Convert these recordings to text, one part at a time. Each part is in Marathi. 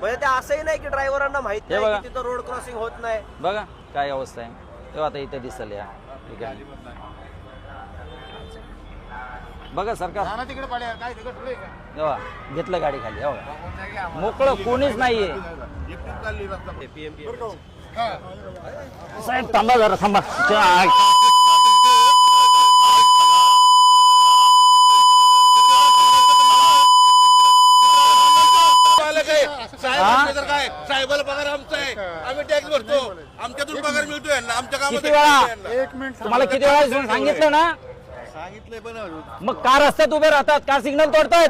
म्हणजे ते असंही नाही की ड्रायव्हरांना माहित हे नाही बघा. की तिथं रोड क्रॉसिंग होत नाही. बघा काय अवस्था आहे. तेव्हा आता इथे दिसेल या ठिकाणी. बघा सरकार तिकडे पाड्या काय तिकडे ठेवलंय का? तेव्हा घेतलं गाडी खाली. हो मोकळं कोणीच नाहीये. एकटीच चालली रस्ता. PMP साहेब थांबा जरा थांबा. काय साहेबाला पगार आमचा आहे, आम्ही टॅक्स भरतो, आमच्यातून पगार मिळतोय ना, आमच्या किती कामात. वेळा एक मिनिट तुम्हाला किती वेळा सांगितलं ना. सांगितलंय पण मग का रस्त्यात उभे राहतात, का सिग्नल तोडतायत.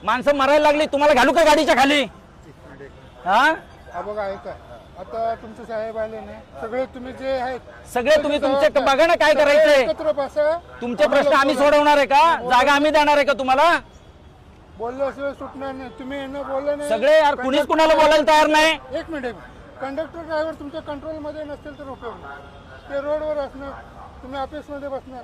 माणसं मरायला लागली, तुम्हाला घालू का गाडीच्या खाली. हा बघा ऐका, आता तुमचे साहेब आले ना, सगळे तुम्ही जे आहेत सगळे तुम्ही तुमचे बघा ना काय करायचंय. एकत्र बसा. तुमचे प्रश्न आम्ही सोडवणार आहे का, जागा आम्ही देणार आहे का तुम्हाला. बोलल्याशिवाय सुटणार नाही. तुम्ही यांना बोलले नाही. सगळे यार कुणीच कुणाला बोलायला तयार नाही. एक मिनिट कंडक्टर ड्रायव्हर तुमच्या कंट्रोल मध्ये नसतील तर उपयोग नाही. ते रोडवर असणार, तुम्ही ऑफिस मध्ये बसणार.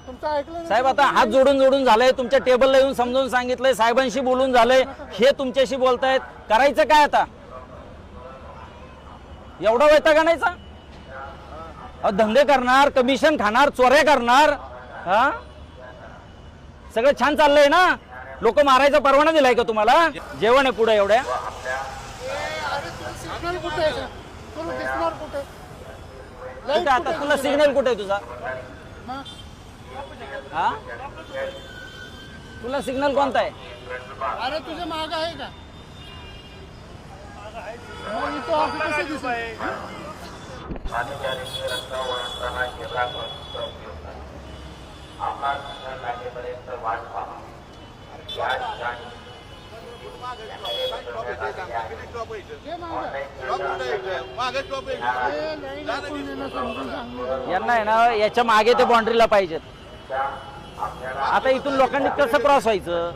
तुमचं ऐकलं नाही. साहेब आता हात जोडून जोडून झालंय, तुमच्या टेबलला येऊन समजावून सांगितलंय, साहेबांशी बोलून झालंय, हे तुमच्याशी बोलतायत. करायचं काय आता. एवढा वैताग आणायचा. धंदे करणार, कमिशन खाणार, चोऱ्या करणार. हा सगळं छान चाललंय ना. लोक मारायचा परवाना दिलाय का तुम्हाला. जेवण आहे पुढे एवढ्या. सिग्नल कुठे आहे? तुला दिसणार कुठे? कुठे आता तुला सिग्नल कुठे आहे तुझा. मग हा तुला सिग्नल कोणता आहे. अरे तुझ्या माग आहे का? मग इथं ऑफिस कसं दिसेल? हे मागं. हे लाईन आपण यांना समजून सांगू. यांना आहे ना याच्या मागे ते बाउंड्रीला पाहिजेत. आता इथून लोकांनी कसं क्रॉस व्हायचं.